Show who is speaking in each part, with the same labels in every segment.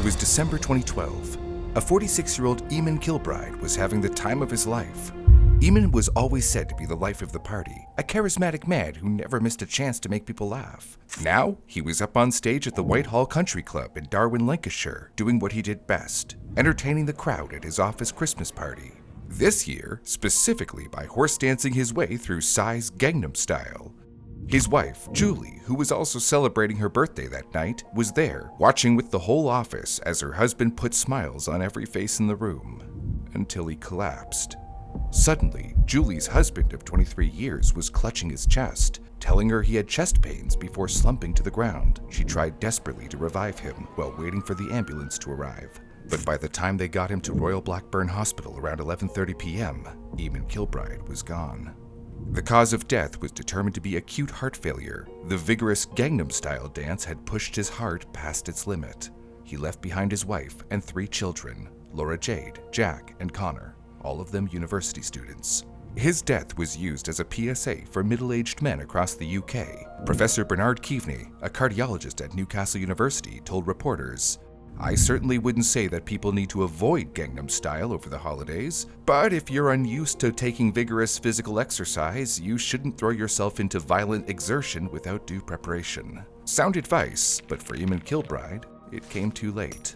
Speaker 1: was December 2012. A 46-year-old Eamon Kilbride was having the time of his life. Eamon was always said to be the life of the party, a charismatic man who never missed a chance to make people laugh. Now, he was up on stage at the Whitehall Country Club in Darwin, Lancashire, doing what he did best, entertaining the crowd at his office Christmas party. This year, specifically by horse dancing his way through Psy's Gangnam Style. His wife, Giulia, who was also celebrating her birthday that night, was there, watching with the whole office as her husband put smiles on every face in the room, until he collapsed. Suddenly, Giulia's husband of 23 years was clutching his chest, telling her he had chest pains before slumping to the ground. She tried desperately to revive him while waiting for the ambulance to arrive. But by the time they got him to Royal Blackburn Hospital around 11:30 p.m., Eamon Kilbride was gone. The cause of death was determined to be acute heart failure. The vigorous Gangnam-style dance had pushed his heart past its limit. He left behind his wife and 3 children, Laura Jade, Jack, and Connor, all of them university students. His death was used as a PSA for middle-aged men across the UK. Professor Bernard Keaveney, a cardiologist at Newcastle University, told reporters, "I certainly wouldn't say that people need to avoid Gangnam Style over the holidays, but if you're unused to taking vigorous physical exercise, you shouldn't throw yourself into violent exertion without due preparation." Sound advice, but for Eamon Kilbride, it came too late.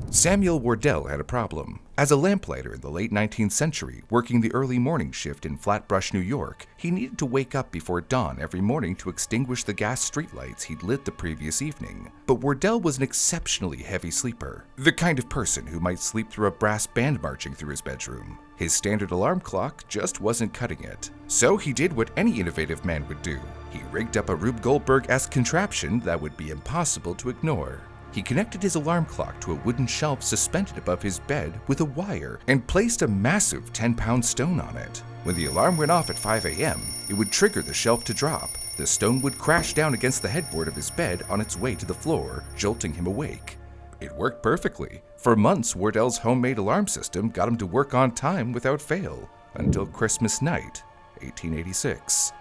Speaker 1: Samuel Wardell had a problem. As a lamplighter in the late 19th century, working the early morning shift in Flatbush, New York, he needed to wake up before dawn every morning to extinguish the gas streetlights he'd lit the previous evening. But Wardell was an exceptionally heavy sleeper, the kind of person who might sleep through a brass band marching through his bedroom. His standard alarm clock just wasn't cutting it. So he did what any innovative man would do. He rigged up a Rube Goldberg-esque contraption that would be impossible to ignore. He connected his alarm clock to a wooden shelf suspended above his bed with a wire and placed a massive 10-pound stone on it. When the alarm went off at 5 a.m., it would trigger the shelf to drop. The stone would crash down against the headboard of his bed on its way to the floor, jolting him awake. It worked perfectly. For months, Wardell's homemade alarm system got him to work on time without fail, until Christmas night, 1886.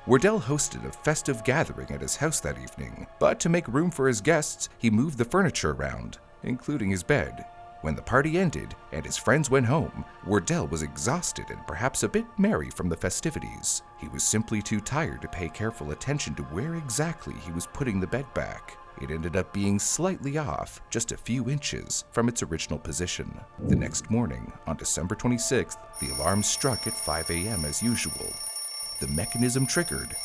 Speaker 1: Wardell hosted a festive gathering at his house that evening, but to make room for his guests, he moved the furniture around, including his bed. When the party ended and his friends went home, Wardell was exhausted and perhaps a bit merry from the festivities. He was simply too tired to pay careful attention to where exactly he was putting the bed back. It ended up being slightly off, just a few inches from its original position. The next morning, on December 26th, the alarm struck at 5 a.m. as usual. The mechanism triggered,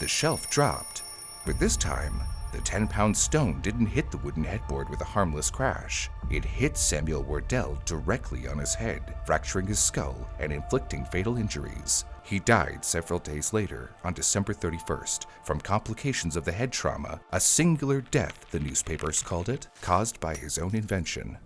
Speaker 1: the shelf dropped, but this time, the 10-pound stone didn't hit the wooden headboard with a harmless crash. It hit Samuel Wardell directly on his head, fracturing his skull and inflicting fatal injuries. He died several days later, on December 31st, from complications of the head trauma, a singular death, the newspapers called it, caused by his own invention.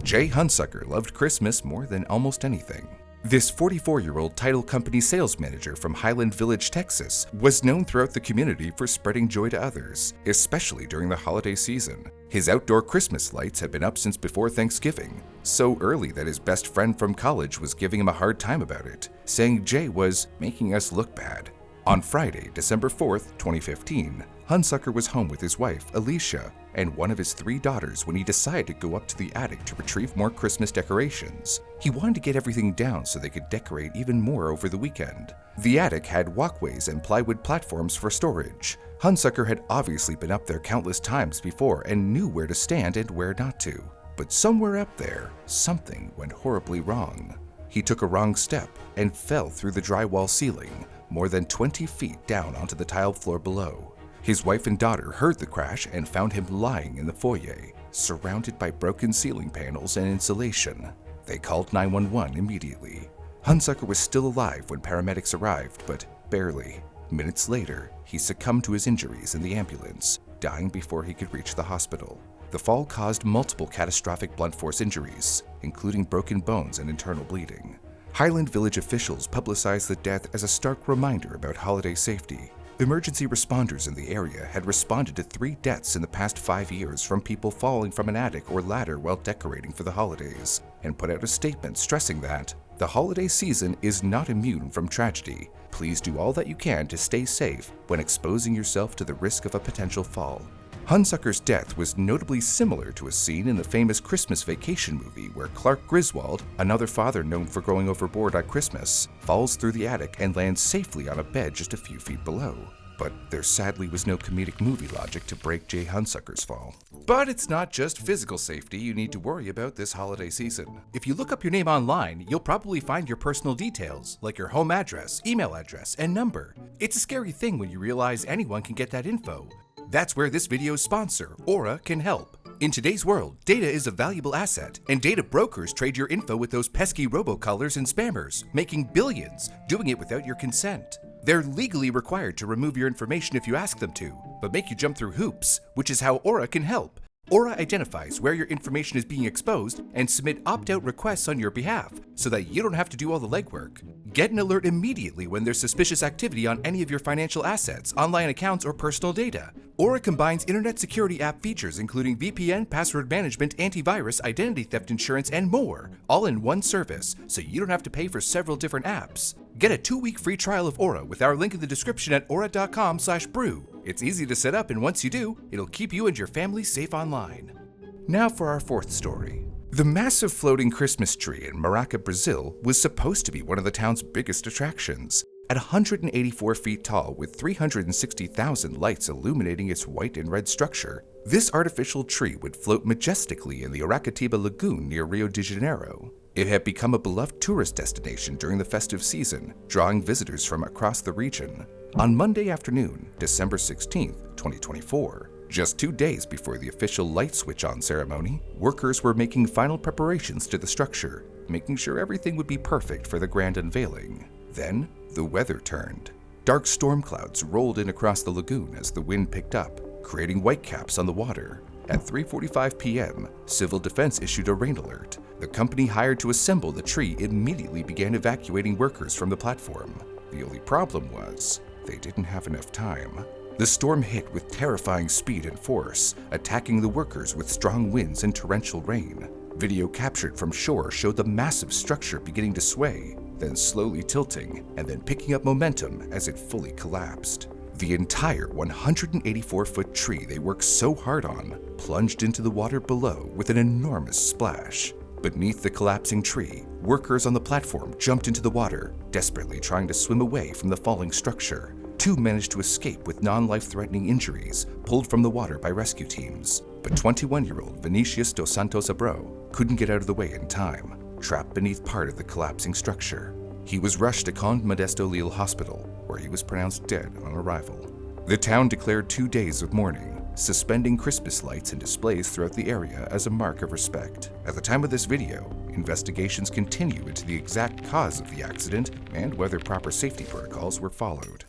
Speaker 1: Jay Hunsucker loved Christmas more than almost anything. This 44-year-old title company sales manager from Highland Village, Texas, was known throughout the community for spreading joy to others, especially during the holiday season. His outdoor Christmas lights had been up since before Thanksgiving, so early that his best friend from college was giving him a hard time about it, saying Jay was making us look bad. On Friday, December 4th, 2015, Hunsucker was home with his wife, Alicia, and one of his 3 daughters when he decided to go up to the attic to retrieve more Christmas decorations. He wanted to get everything down so they could decorate even more over the weekend. The attic had walkways and plywood platforms for storage. Hunsucker had obviously been up there countless times before and knew where to stand and where not to. But somewhere up there, something went horribly wrong. He took a wrong step and fell through the drywall ceiling, more than 20 feet down onto the tiled floor below. His wife and daughter heard the crash and found him lying in the foyer, surrounded by broken ceiling panels and insulation. They called 911 immediately. Hunsucker was still alive when paramedics arrived, but barely. Minutes later, he succumbed to his injuries in the ambulance, dying before he could reach the hospital. The fall caused multiple catastrophic blunt force injuries, including broken bones and internal bleeding. Highland Village officials publicized the death as a stark reminder about holiday safety. Emergency responders in the area had responded to 3 deaths in the past 5 years from people falling from an attic or ladder while decorating for the holidays, and put out a statement stressing that the holiday season is not immune from tragedy. Please do all that you can to stay safe when exposing yourself to the risk of a potential fall. Hunsucker's death was notably similar to a scene in the famous Christmas Vacation movie where Clark Griswold, another father known for going overboard on Christmas, falls through the attic and lands safely on a bed just a few feet below. But there sadly was no comedic movie logic to break Jay Hunsucker's fall. But it's not just physical safety you need to worry about this holiday season. If you look up your name online, you'll probably find your personal details, like your home address, email address, and number. It's a scary thing when you realize anyone can get that info. That's where this video's sponsor, Aura, can help. In today's world, data is a valuable asset, and data brokers trade your info with those pesky robocallers and spammers, making billions, doing it without your consent. They're legally required to remove your information if you ask them to, but make you jump through hoops, which is how Aura can help. Aura identifies where your information is being exposed and submit opt-out requests on your behalf, so that you don't have to do all the legwork. Get an alert immediately when there's suspicious activity on any of your financial assets, online accounts, or personal data. Aura combines internet security app features including VPN, password management, antivirus, identity theft insurance, and more, all in one service, so you don't have to pay for several different apps. Get a 2-week free trial of Aura with our link in the description at aura.com/brew. It's easy to set up, and once you do, it'll keep you and your family safe online. Now for our fourth story. The massive floating Christmas tree in Maraca, Brazil was supposed to be one of the town's biggest attractions. At 184 feet tall with 360,000 lights illuminating its white and red structure, this artificial tree would float majestically in the Aracatiba Lagoon near Rio de Janeiro. It had become a beloved tourist destination during the festive season, drawing visitors from across the region. On Monday afternoon, December 16, 2024, just 2 days before the official light switch-on ceremony, workers were making final preparations to the structure, making sure everything would be perfect for the grand unveiling. Then, the weather turned. Dark storm clouds rolled in across the lagoon as the wind picked up, creating whitecaps on the water. At 3:45 p.m., Civil Defense issued a rain alert. The company hired to assemble the tree immediately began evacuating workers from the platform. The only problem was, they didn't have enough time. The storm hit with terrifying speed and force, attacking the workers with strong winds and torrential rain. Video captured from shore showed the massive structure beginning to sway, then slowly tilting, and then picking up momentum as it fully collapsed. The entire 184-foot tree they worked so hard on plunged into the water below with an enormous splash. Beneath the collapsing tree, workers on the platform jumped into the water, desperately trying to swim away from the falling structure. 2 managed to escape with non-life-threatening injuries, pulled from the water by rescue teams. But 21-year-old Vinicius dos Santos Abreu couldn't get out of the way in time, trapped beneath part of the collapsing structure. He was rushed to Conde Modesto Lille Hospital, where he was pronounced dead on arrival. The town declared 2 days of mourning, suspending Christmas lights and displays throughout the area as a mark of respect. At the time of this video, investigations continue into the exact cause of the accident and whether proper safety protocols were followed.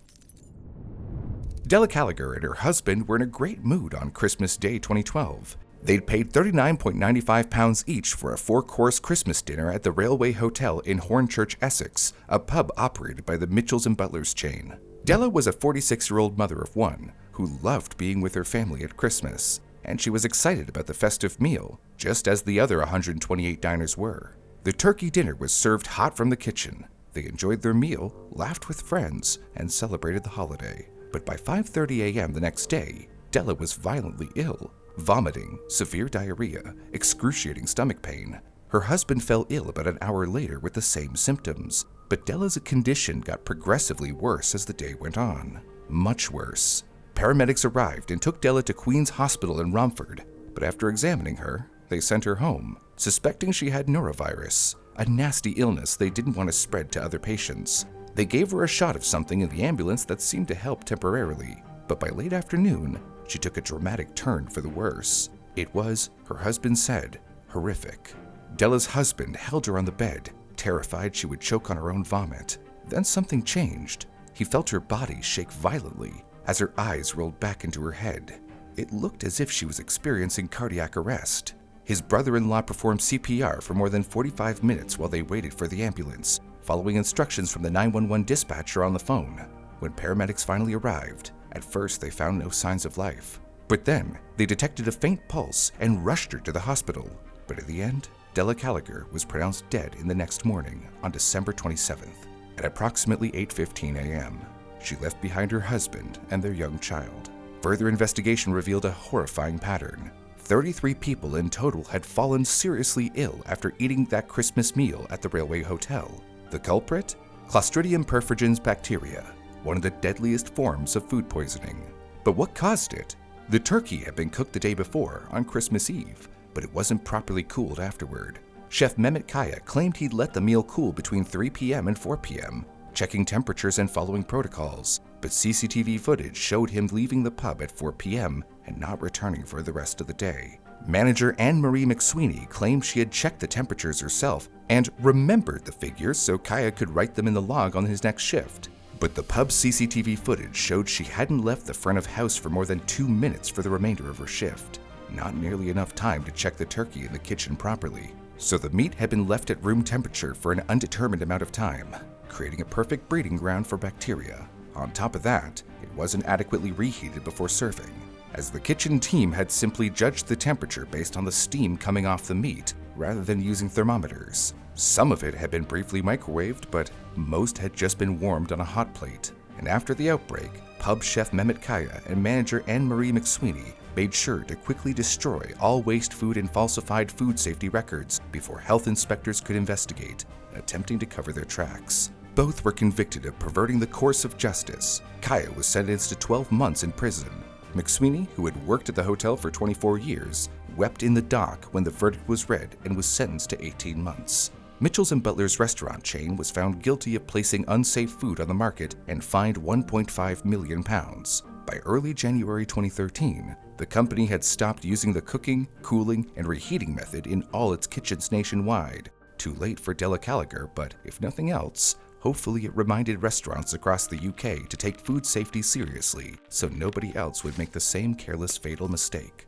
Speaker 1: Della Gallagher and her husband were in a great mood on Christmas Day 2012. They'd paid £39.95 each for a 4-course Christmas dinner at the Railway Hotel in Hornchurch, Essex, a pub operated by the Mitchells and Butlers chain. Della was a 46-year-old mother of 1 who loved being with her family at Christmas, and she was excited about the festive meal, just as the other 128 diners were. The turkey dinner was served hot from the kitchen. They enjoyed their meal, laughed with friends, and celebrated the holiday. But by 5:30 a.m. the next day, Della was violently ill, vomiting, severe diarrhea, excruciating stomach pain. Her husband fell ill about an hour later with the same symptoms, but Della's condition got progressively worse as the day went on. Much worse. Paramedics arrived and took Della to Queen's Hospital in Romford, but after examining her, they sent her home, suspecting she had norovirus, a nasty illness they didn't want to spread to other patients. They gave her a shot of something in the ambulance that seemed to help temporarily, but by late afternoon, she took a dramatic turn for the worse. It was, her husband said, horrific. Della's husband held her on the bed, terrified she would choke on her own vomit. Then something changed. He felt her body shake violently as her eyes rolled back into her head. It looked as if she was experiencing cardiac arrest. His brother-in-law performed CPR for more than 45 minutes while they waited for the ambulance, following instructions from the 911 dispatcher on the phone. When paramedics finally arrived, at first they found no signs of life. But then, they detected a faint pulse and rushed her to the hospital. But in the end, Della Gallagher was pronounced dead in the next morning on December 27th. At approximately 8:15 a.m., she left behind her husband and their young child. Further investigation revealed a horrifying pattern. 33 people in total had fallen seriously ill after eating that Christmas meal at the railway hotel. The culprit? Clostridium perfringens bacteria, one of the deadliest forms of food poisoning. But what caused it? The turkey had been cooked the day before, on Christmas Eve, but it wasn't properly cooled afterward. Chef Mehmet Kaya claimed he'd let the meal cool between 3 p.m. and 4 p.m., checking temperatures and following protocols, but CCTV footage showed him leaving the pub at 4 p.m. and not returning for the rest of the day. Manager Anne-Marie McSweeney claimed she had checked the temperatures herself and remembered the figures so Kaya could write them in the log on his next shift. But the pub's CCTV footage showed she hadn't left the front of house for more than 2 minutes for the remainder of her shift. Not nearly enough time to check the turkey in the kitchen properly. So the meat had been left at room temperature for an undetermined amount of time, creating a perfect breeding ground for bacteria. On top of that, it wasn't adequately reheated before serving, as the kitchen team had simply judged the temperature based on the steam coming off the meat rather than using thermometers. Some of it had been briefly microwaved, but most had just been warmed on a hot plate. And after the outbreak, pub chef Mehmet Kaya and manager Anne-Marie McSweeney made sure to quickly destroy all waste food and falsified food safety records before health inspectors could investigate, attempting to cover their tracks. Both were convicted of perverting the course of justice. Kaya was sentenced to 12 months in prison. McSweeney, who had worked at the hotel for 24 years, wept in the dock when the verdict was read and was sentenced to 18 months. Mitchell's and Butler's restaurant chain was found guilty of placing unsafe food on the market and fined £1.5 million. By early January 2013, the company had stopped using the cooking, cooling, and reheating method in all its kitchens nationwide. Too late for Della Caliger, but if nothing else, hopefully it reminded restaurants across the UK to take food safety seriously so nobody else would make the same careless, fatal mistake.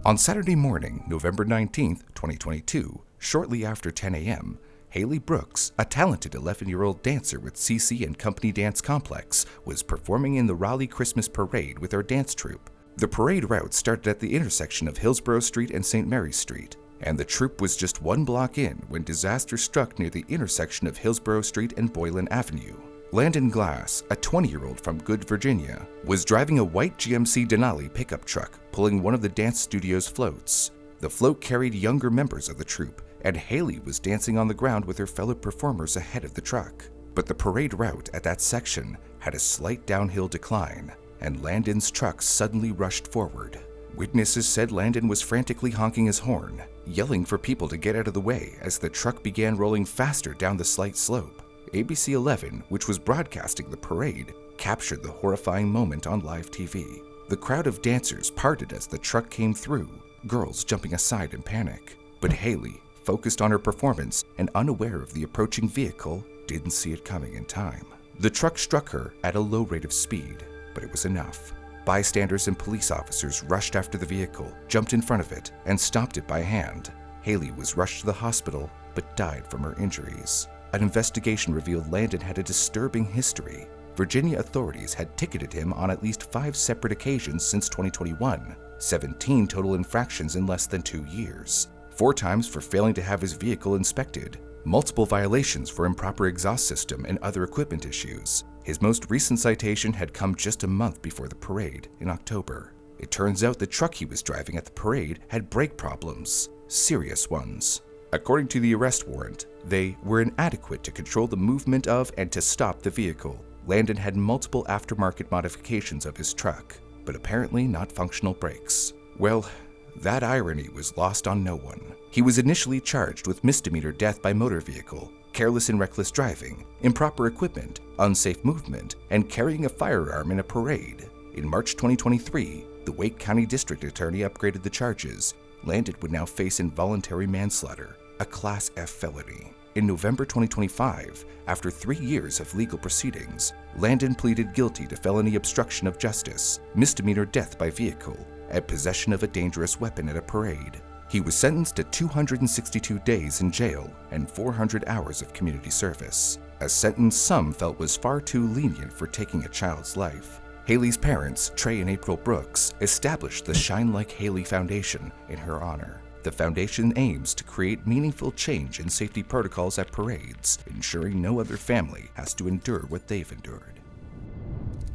Speaker 1: On Saturday morning, November 19, 2022, shortly after 10 a.m., Haley Brooks, a talented 11-year-old dancer with CC and Company Dance Complex, was performing in the Raleigh Christmas Parade with her dance troupe. The parade route started at the intersection of Hillsborough Street and St. Mary's Street, and the troupe was just 1 block in when disaster struck near the intersection of Hillsborough Street and Boylan Avenue. Landon Glass, a 20-year-old from Good, Virginia, was driving a white GMC Denali pickup truck, pulling one of the dance studio's floats. The float carried younger members of the troupe, and Haley was dancing on the ground with her fellow performers ahead of the truck. But the parade route at that section had a slight downhill decline, and Landon's truck suddenly rushed forward. Witnesses said Landon was frantically honking his horn, yelling for people to get out of the way as the truck began rolling faster down the slight slope. ABC 11, which was broadcasting the parade, captured the horrifying moment on live TV. The crowd of dancers parted as the truck came through, girls jumping aside in panic. But Haley, focused on her performance and unaware of the approaching vehicle, didn't see it coming in time. The truck struck her at a low rate of speed, but it was enough. Bystanders and police officers rushed after the vehicle, jumped in front of it, and stopped it by hand. Haley was rushed to the hospital, but died from her injuries. An investigation revealed Landon had a disturbing history. Virginia authorities had ticketed him on at least 5 separate occasions since 2021, 17 total infractions in less than 2 years, 4 times for failing to have his vehicle inspected, multiple violations for improper exhaust system and other equipment issues. His most recent citation had come just a month before the parade, in October. It turns out the truck he was driving at the parade had brake problems, serious ones. According to the arrest warrant, they were inadequate to control the movement of and to stop the vehicle. Landon had multiple aftermarket modifications of his truck, but apparently not functional brakes. Well, that irony was lost on no one. He was initially charged with misdemeanor death by motor vehicle, careless and reckless driving, improper equipment, unsafe movement, and carrying a firearm in a parade. In March 2023, the Wake County District Attorney upgraded the charges. Landon would now face involuntary manslaughter, a Class F felony. In November 2025, after 3 years of legal proceedings, Landon pleaded guilty to felony obstruction of justice, misdemeanor death by vehicle, and possession of a dangerous weapon at a parade. He was sentenced to 262 days in jail and 400 hours of community service, a sentence some felt was far too lenient for taking a child's life. Haley's parents, Trey and April Brooks, established the Shine Like Haley Foundation in her honor. The foundation aims to create meaningful change in safety protocols at parades, ensuring no other family has to endure what they've endured.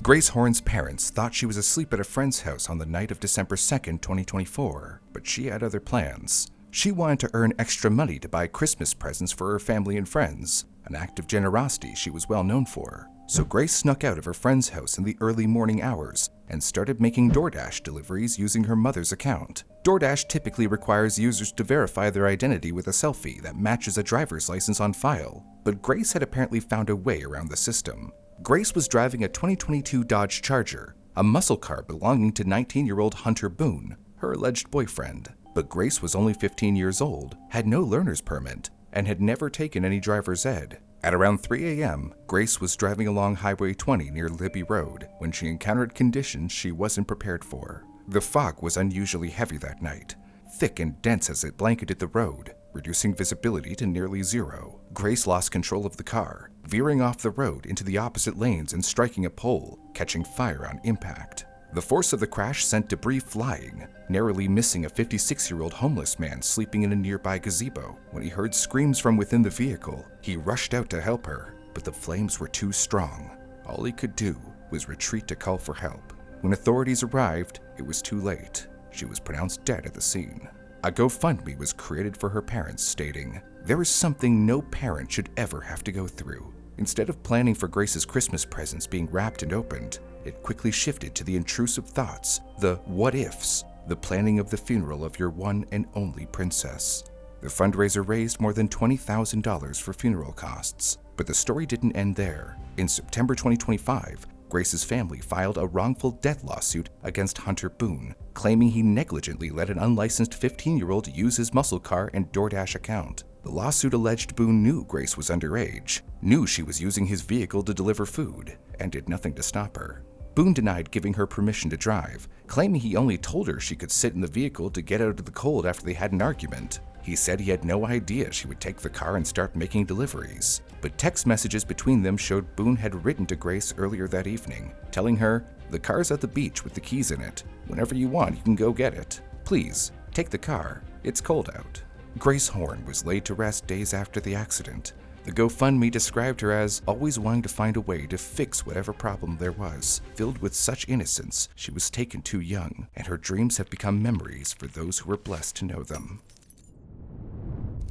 Speaker 1: Grace Horn's parents thought she was asleep at a friend's house on the night of December 2nd, 2024, but she had other plans. She wanted to earn extra money to buy Christmas presents for her family and friends, an act of generosity she was well known for. So Grace snuck out of her friend's house in the early morning hours and started making DoorDash deliveries using her mother's account. DoorDash typically requires users to verify their identity with a selfie that matches a driver's license on file, but Grace had apparently found a way around the system. Grace was driving a 2022 Dodge Charger, a muscle car belonging to 19-year-old Hunter Boone, her alleged boyfriend. But Grace was only 15 years old, had no learner's permit, and had never taken any driver's ed. At around 3 a.m., Grace was driving along Highway 20 near Libby Road when she encountered conditions she wasn't prepared for. The fog was unusually heavy that night, thick and dense as it blanketed the road, reducing visibility to nearly zero. Grace lost control of the car, veering off the road into the opposite lanes and striking a pole, catching fire on impact. The force of the crash sent debris flying, narrowly missing a 56-year-old homeless man sleeping in a nearby gazebo. When he heard screams from within the vehicle, he rushed out to help her, but the flames were too strong. All he could do was retreat to call for help. When authorities arrived, it was too late. She was pronounced dead at the scene. A GoFundMe was created for her parents, stating, "There is something no parent should ever have to go through." Instead of planning for Grace's Christmas presents being wrapped and opened, it quickly shifted to the intrusive thoughts, the what-ifs, the planning of the funeral of your one and only princess. The fundraiser raised more than $20,000 for funeral costs. But the story didn't end there. In September 2025, Grace's family filed a wrongful death lawsuit against Hunter Boone, claiming he negligently let an unlicensed 15-year-old use his muscle car and DoorDash account. The lawsuit alleged Boone knew Grace was underage, knew she was using his vehicle to deliver food, and did nothing to stop her. Boone denied giving her permission to drive, claiming he only told her she could sit in the vehicle to get out of the cold after they had an argument. He said he had no idea she would take the car and start making deliveries. But text messages between them showed Boone had written to Grace earlier that evening, telling her, "The car's at the beach with the keys in it. Whenever you want, you can go get it. Please, take the car. It's cold out." Grace Horn was laid to rest days after the accident. The GoFundMe described her as always wanting to find a way to fix whatever problem there was. Filled with such innocence, she was taken too young, and her dreams have become memories for those who were blessed to know them.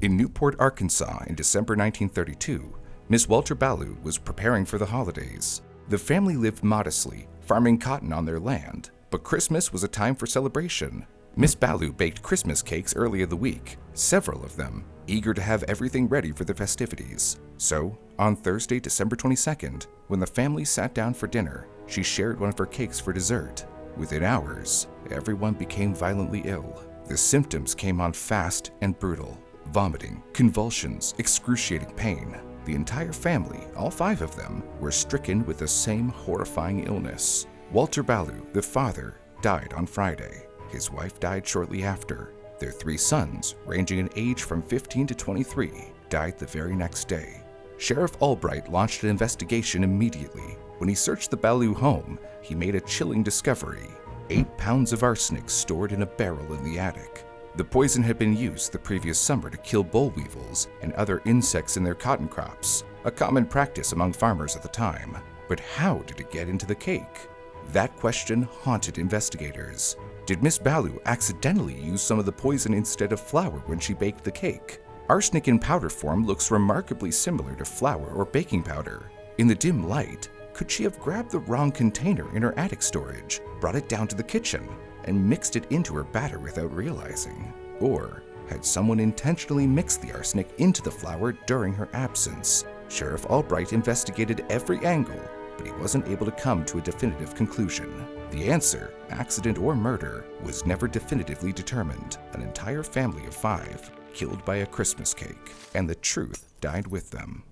Speaker 1: In Newport, Arkansas, in December 1932, Miss Walter Ballou was preparing for the holidays. The family lived modestly, farming cotton on their land, but Christmas was a time for celebration. Miss Ballou baked Christmas cakes early in the week, several of them, eager to have everything ready for the festivities. So, on Thursday, December 22nd, when the family sat down for dinner, she shared one of her cakes for dessert. Within hours, everyone became violently ill. The symptoms came on fast and brutal. Vomiting, convulsions, excruciating pain. The entire family, all 5 of them, were stricken with the same horrifying illness. Walter Ballou, the father, died on Friday. His wife died shortly after. Their 3 sons, ranging in age from 15 to 23, died the very next day. Sheriff Albright launched an investigation immediately. When he searched the Ballou home, he made a chilling discovery: 8 pounds of arsenic stored in a barrel in the attic. The poison had been used the previous summer to kill boll weevils and other insects in their cotton crops, a common practice among farmers at the time. But how did it get into the cake? That question haunted investigators. Did Miss Ballou accidentally use some of the poison instead of flour when she baked the cake? Arsenic in powder form looks remarkably similar to flour or baking powder. In the dim light, could she have grabbed the wrong container in her attic storage, brought it down to the kitchen, and mixed it into her batter without realizing? Or had someone intentionally mixed the arsenic into the flour during her absence? Sheriff Albright investigated every angle, but he wasn't able to come to a definitive conclusion. The answer, accident or murder, was never definitively determined. An entire family of 5 killed by a Christmas cake, and the truth died with them.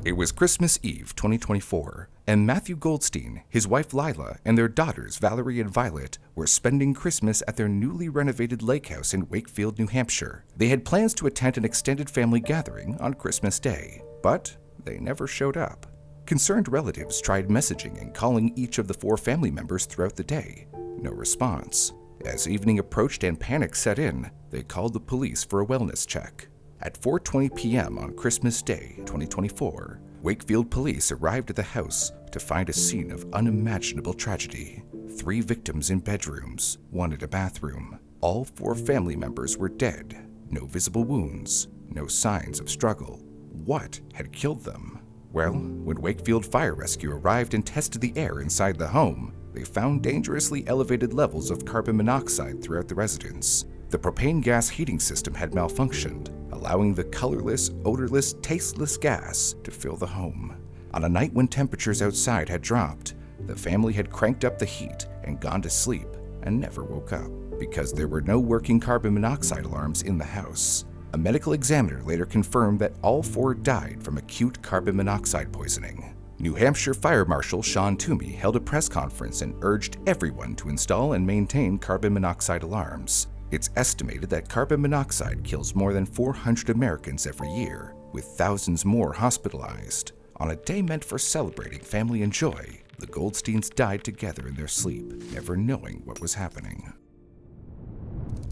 Speaker 1: It was Christmas Eve 2024, and Matthew Goldstein, his wife Lila, and their daughters Valerie and Violet were spending Christmas at their newly renovated lake house in Wakefield, New Hampshire. They had plans to attend an extended family gathering on Christmas Day, but they never showed up. Concerned relatives tried messaging and calling each of the 4 family members throughout the day. No response. As evening approached and panic set in, they called the police for a wellness check. At 4:20 p.m. on Christmas Day, 2024, Wakefield police arrived at the house to find a scene of unimaginable tragedy. 3 victims in bedrooms, 1 in a bathroom. All 4 family members were dead. No visible wounds, no signs of struggle. What had killed them? Well, when Wakefield Fire Rescue arrived and tested the air inside the home, they found dangerously elevated levels of carbon monoxide throughout the residence. The propane gas heating system had malfunctioned, allowing the colorless, odorless, tasteless gas to fill the home. On a night when temperatures outside had dropped, the family had cranked up the heat and gone to sleep and never woke up because there were no working carbon monoxide alarms in the house. A medical examiner later confirmed that all 4 died from acute carbon monoxide poisoning. New Hampshire Fire Marshal Sean Toomey held a press conference and urged everyone to install and maintain carbon monoxide alarms. It's estimated that carbon monoxide kills more than 400 Americans every year, with thousands more hospitalized. On a day meant for celebrating family and joy, the Goldsteins died together in their sleep, never knowing what was happening.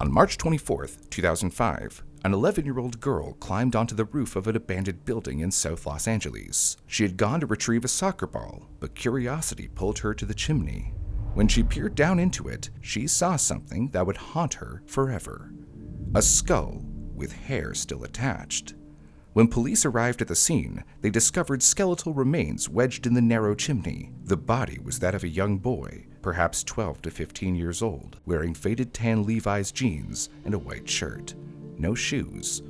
Speaker 1: On March 24, 2005, an 11-year-old girl climbed onto the roof of an abandoned building in South Los Angeles. She had gone to retrieve a soccer ball, but curiosity pulled her to the chimney. When she peered down into it, she saw something that would haunt her forever. A skull with hair still attached. When police arrived at the scene, they discovered skeletal remains wedged in the narrow chimney. The body was that of a young boy, perhaps 12 to 15 years old, wearing faded tan Levi's jeans and a white shirt. No shoes.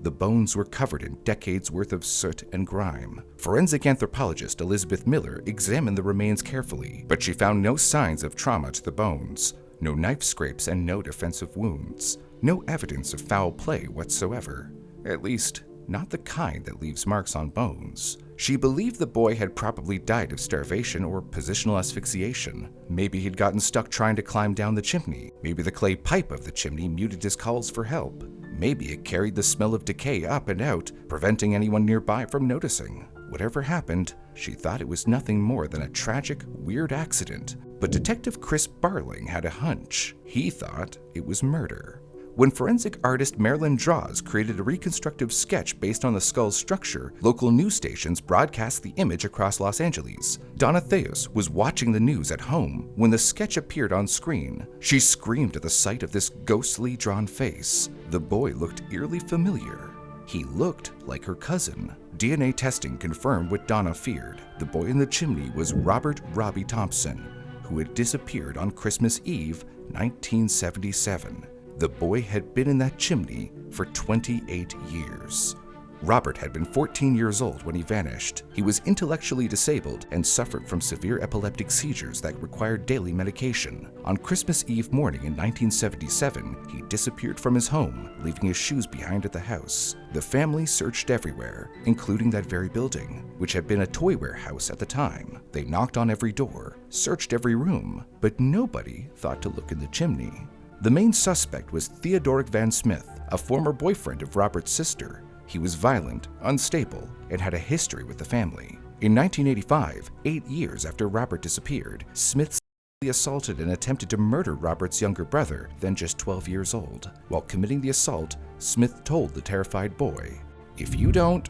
Speaker 1: The bones were covered in decades worth of soot and grime. Forensic anthropologist Elizabeth Miller examined the remains carefully, but she found no signs of trauma to the bones, no knife scrapes and no defensive wounds, no evidence of foul play whatsoever. At least, not the kind that leaves marks on bones. She believed the boy had probably died of starvation or positional asphyxiation. Maybe he'd gotten stuck trying to climb down the chimney. Maybe the clay pipe of the chimney muted his calls for help. Maybe it carried the smell of decay up and out, preventing anyone nearby from noticing. Whatever happened, she thought it was nothing more than a tragic, weird accident. But Detective Chris Barling had a hunch. He thought it was murder. When forensic artist Marilyn Draws created a reconstructive sketch based on the skull's structure, local news stations broadcast the image across Los Angeles. Donna Theos was watching the news at home when the sketch appeared on screen. She screamed at the sight of this ghostly drawn face. The boy looked eerily familiar. He looked like her cousin. DNA testing confirmed what Donna feared. The boy in the chimney was Robert "Robbie" Thompson, who had disappeared on Christmas Eve, 1977. The boy had been in that chimney for 28 years. Robert had been 14 years old when he vanished. He was intellectually disabled and suffered from severe epileptic seizures that required daily medication. On Christmas Eve morning in 1977, he disappeared from his home, leaving his shoes behind at the house. The family searched everywhere, including that very building, which had been a toy warehouse at the time. They knocked on every door, searched every room, but nobody thought to look in the chimney. The main suspect was Theodoric Van Smith, a former boyfriend of Robert's sister. He was violent, unstable, and had a history with the family. In 1985, 8 years after Robert disappeared, Smith sexually assaulted and attempted to murder Robert's younger brother, then just 12 years old. While committing the assault, Smith told the terrified boy, "If you don't,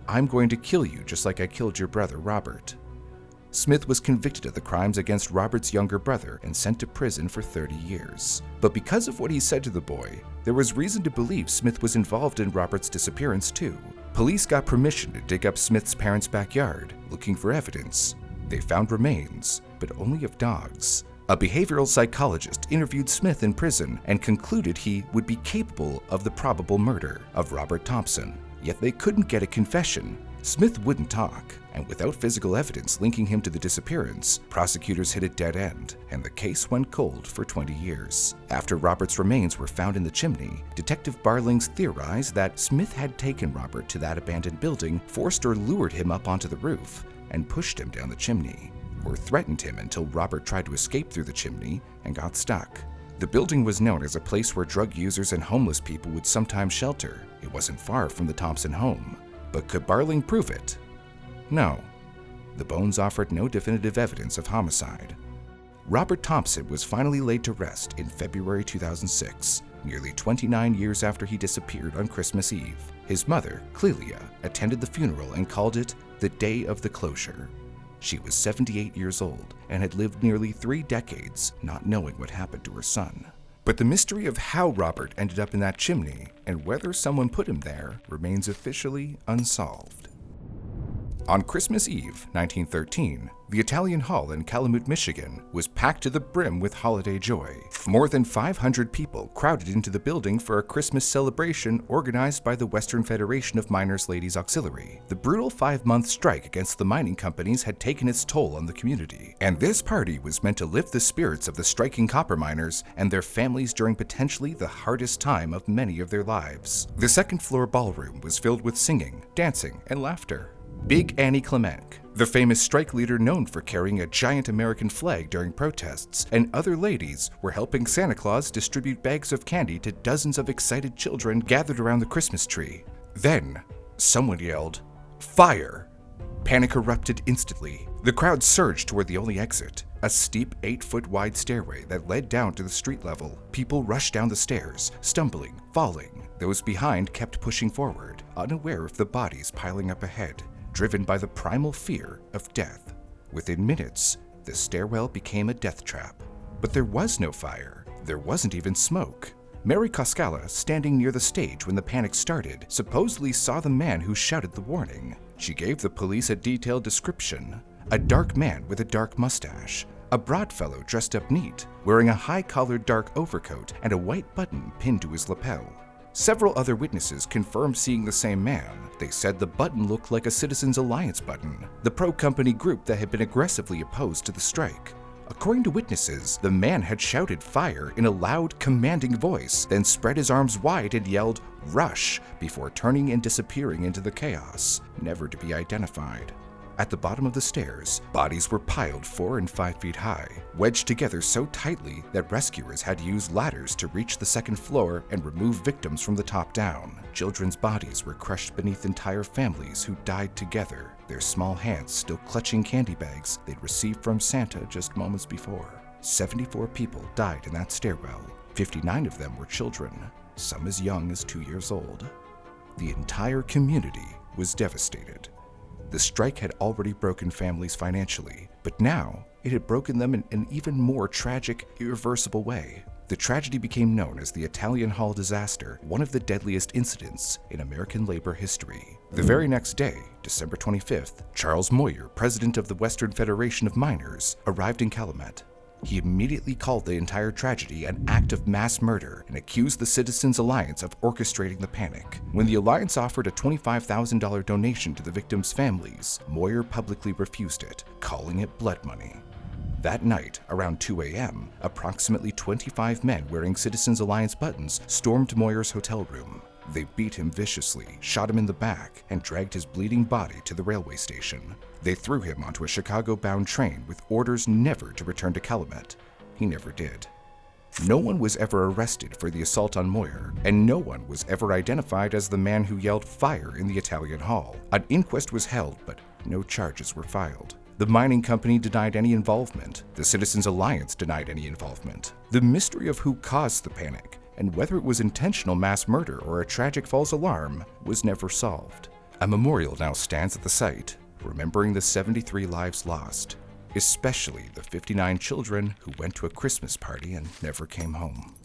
Speaker 1: I'm going to kill you just like I killed your brother Robert." Smith was convicted of the crimes against Robert's younger brother and sent to prison for 30 years. But because of what he said to the boy, there was reason to believe Smith was involved in Robert's disappearance too. Police got permission to dig up Smith's parents' backyard, looking for evidence. They found remains, but only of dogs. A behavioral psychologist interviewed Smith in prison and concluded he would be capable of the probable murder of Robert Thompson. Yet they couldn't get a confession. Smith wouldn't talk, and without physical evidence linking him to the disappearance, prosecutors hit a dead end, and the case went cold for 20 years. After Robert's remains were found in the chimney, Detective Barlings theorized that Smith had taken Robert to that abandoned building, forced or lured him up onto the roof, and pushed him down the chimney, or threatened him until Robert tried to escape through the chimney and got stuck. The building was known as a place where drug users and homeless people would sometimes shelter. It wasn't far from the Thompson home. But could Barling prove it? No. The bones offered no definitive evidence of homicide. Robert Thompson was finally laid to rest in February 2006. nearly 29 years after he disappeared on Christmas Eve. His mother, Clelia, attended the funeral and called it the day of the closure. She was 78 years old and had lived nearly 3 decades not knowing what happened to her son. But the mystery of how Robert ended up in that chimney and whether someone put him there remains officially unsolved. On Christmas Eve, 1913, the Italian Hall in Calumet, Michigan was packed to the brim with holiday joy. More than 500 people crowded into the building for a Christmas celebration organized by the Western Federation of Miners Ladies Auxiliary. The brutal 5-month strike against the mining companies had taken its toll on the community, and this party was meant to lift the spirits of the striking copper miners and their families during potentially the hardest time of many of their lives. The second-floor ballroom was filled with singing, dancing, and laughter. Big Annie Clement, the famous strike leader known for carrying a giant American flag during protests, and other ladies were helping Santa Claus distribute bags of candy to dozens of excited children gathered around the Christmas tree. Then, someone yelled, "Fire!" Panic erupted instantly. The crowd surged toward the only exit, a steep 8-foot-wide stairway that led down to the street level. People rushed down the stairs, stumbling, falling. Those behind kept pushing forward, unaware of the bodies piling up ahead, driven by the primal fear of death. Within minutes, the stairwell became a death trap. But there was no fire. There wasn't even smoke. Mary Koskala, standing near the stage when the panic started, supposedly saw the man who shouted the warning. She gave the police a detailed description: a dark man with a dark mustache, a broad fellow dressed up neat, wearing a high-collared dark overcoat and a white button pinned to his lapel. Several other witnesses confirmed seeing the same man. They said the button looked like a Citizens Alliance button, the pro-company group that had been aggressively opposed to the strike. According to witnesses, the man had shouted fire in a loud, commanding voice, then spread his arms wide and yelled, "Rush," before turning and disappearing into the chaos, never to be identified. At the bottom of the stairs, bodies were piled 4 and 5 feet high, wedged together so tightly that rescuers had to use ladders to reach the second floor and remove victims from the top down. Children's bodies were crushed beneath entire families who died together, their small hands still clutching candy bags they'd received from Santa just moments before. 74 people died in that stairwell. 59 of them were children, some as young as 2 years old. The entire community was devastated. The strike had already broken families financially, but now it had broken them in an even more tragic, irreversible way. The tragedy became known as the Italian Hall disaster, one of the deadliest incidents in American labor history. The very next day, December 25th, Charles Moyer, president of the Western Federation of Miners, arrived in Calumet. He immediately called the entire tragedy an act of mass murder and accused the Citizens Alliance of orchestrating the panic. When the Alliance offered a $25,000 donation to the victims' families, Moyer publicly refused it, calling it blood money. That night, around 2 a.m., approximately 25 men wearing Citizens Alliance buttons stormed Moyer's hotel room. They beat him viciously, shot him in the back, and dragged his bleeding body to the railway station. They threw him onto a Chicago-bound train with orders never to return to Calumet. He never did. No one was ever arrested for the assault on Moyer, and no one was ever identified as the man who yelled fire in the Italian Hall. An inquest was held, but no charges were filed. The mining company denied any involvement. The Citizens Alliance denied any involvement. The mystery of who caused the panic, and whether it was intentional mass murder or a tragic false alarm, was never solved. A memorial now stands at the site, remembering the 73 lives lost, especially the 59 children who went to a Christmas party and never came home.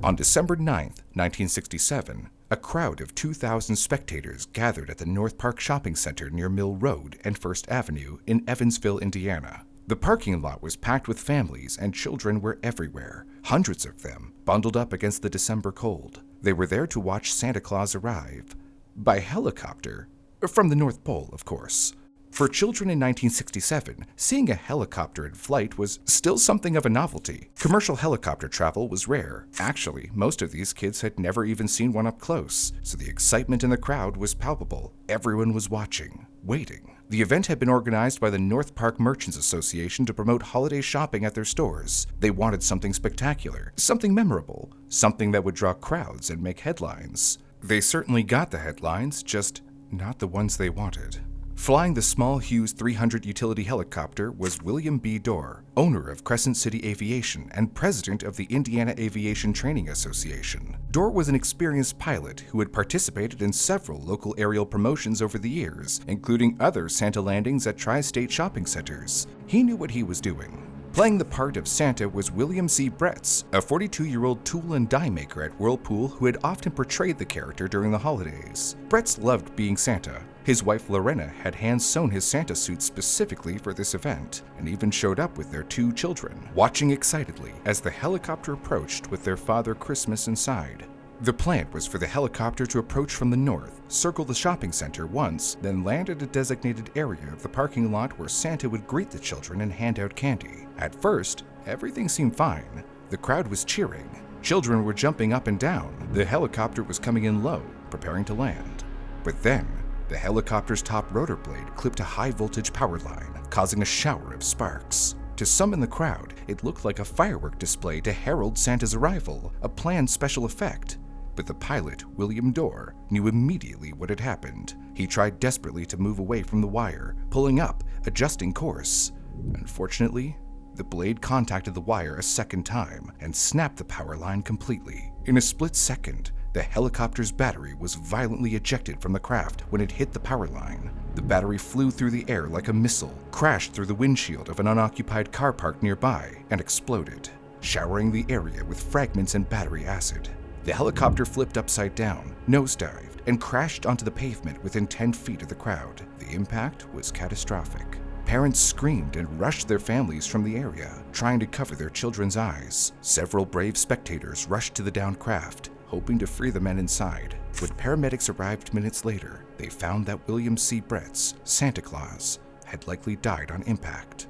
Speaker 1: On December 9th, 1967, a crowd of 2,000 spectators gathered at the North Park Shopping Center near Mill Road and First Avenue in Evansville, Indiana. The parking lot was packed with families, and children were everywhere, hundreds of them, bundled up against the December cold. They were there to watch Santa Claus arrive. By helicopter. From the North Pole, of course. For children in 1967, seeing a helicopter in flight was still something of a novelty. Commercial helicopter travel was rare. Actually, most of these kids had never even seen one up close, so the excitement in the crowd was palpable. Everyone was watching, waiting. The event had been organized by the North Park Merchants Association to promote holiday shopping at their stores. They wanted something spectacular, something memorable, something that would draw crowds and make headlines. They certainly got the headlines, just not the ones they wanted. Flying the small Hughes 300 utility helicopter was William B. Dorr, owner of Crescent City Aviation and president of the Indiana Aviation Training Association. Dorr was an experienced pilot who had participated in several local aerial promotions over the years, including other Santa landings at tri-state shopping centers. He knew what he was doing. Playing the part of Santa was William C. Bretz, a 42-year-old tool and die maker at Whirlpool who had often portrayed the character during the holidays. Bretz loved being Santa. His wife Lorena had hand-sewn his Santa suit specifically for this event, and even showed up with their 2 children, watching excitedly as the helicopter approached with their Father Christmas inside. The plan was for the helicopter to approach from the north, circle the shopping center once, then land at a designated area of the parking lot where Santa would greet the children and hand out candy. At first, everything seemed fine. The crowd was cheering. Children were jumping up and down. The helicopter was coming in low, preparing to land. But then, the helicopter's top rotor blade clipped a high-voltage power line, causing a shower of sparks. To some in the crowd, it looked like a firework display to herald Santa's arrival, a planned special effect. But the pilot, William Dorr, knew immediately what had happened. He tried desperately to move away from the wire, pulling up, adjusting course. Unfortunately, the blade contacted the wire a second time and snapped the power line completely. In a split second, the helicopter's battery was violently ejected from the craft when it hit the power line. The battery flew through the air like a missile, crashed through the windshield of an unoccupied car park nearby, and exploded, showering the area with fragments and battery acid. The helicopter flipped upside down, nosedived, and crashed onto the pavement within 10 feet of the crowd. The impact was catastrophic. Parents screamed and rushed their families from the area, trying to cover their children's eyes. Several brave spectators rushed to the downed craft, hoping to free the men inside. When paramedics arrived minutes later, they found that William C. Bretz, Santa Claus, had likely died on impact.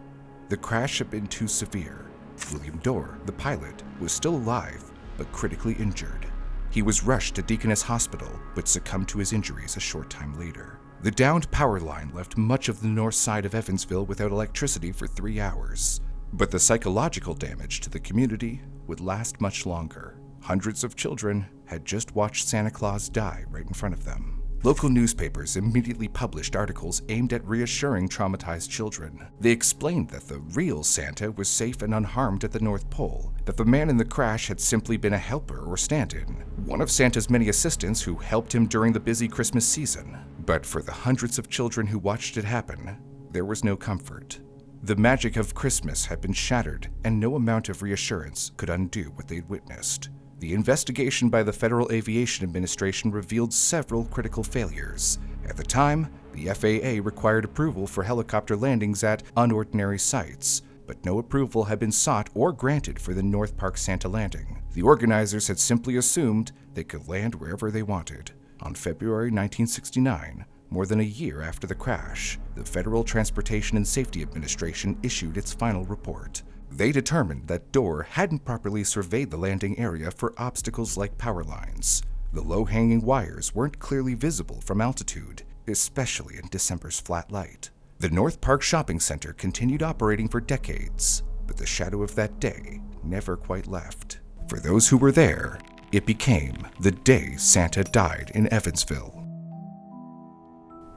Speaker 1: The crash had been too severe. William Dorr, the pilot, was still alive, but critically injured. He was rushed to Deaconess Hospital, but succumbed to his injuries a short time later. The downed power line left much of the north side of Evansville without electricity for 3 hours. But the psychological damage to the community would last much longer. Hundreds of children had just watched Santa Claus die right in front of them. Local newspapers immediately published articles aimed at reassuring traumatized children. They explained that the real Santa was safe and unharmed at the North Pole, that the man in the crash had simply been a helper or stand-in, one of Santa's many assistants who helped him during the busy Christmas season. But for the hundreds of children who watched it happen, there was no comfort. The magic of Christmas had been shattered, and no amount of reassurance could undo what they'd witnessed. The investigation by the Federal Aviation Administration revealed several critical failures. At the time, the FAA required approval for helicopter landings at unordinary sites, but no approval had been sought or granted for the North Park Santa landing. The organizers had simply assumed they could land wherever they wanted. On February 1969, more than a year after the crash, the Federal Transportation and Safety Administration issued its final report. They determined that Dorr hadn't properly surveyed the landing area for obstacles like power lines. The low-hanging wires weren't clearly visible from altitude, especially in December's flat light. The North Park Shopping Center continued operating for decades, but the shadow of that day never quite left. For those who were there, it became the day Santa died in Evansville.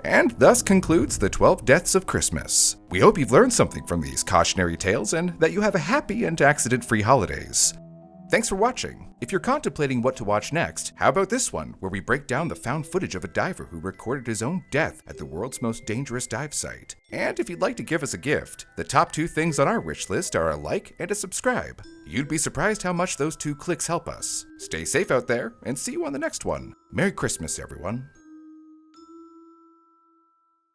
Speaker 1: And thus concludes the 12 Deaths of Christmas. We hope you've learned something from these cautionary tales and that you have a happy and accident-free holidays. Thanks for watching. If you're contemplating what to watch next, how about this one, where we break down the found footage of a diver who recorded his own death at the world's most dangerous dive site? And if you'd like to give us a gift, the top 2 things on our wish list are a like and a subscribe. You'd be surprised how much those 2 clicks help us. Stay safe out there, and see you on the next one. Merry Christmas, everyone.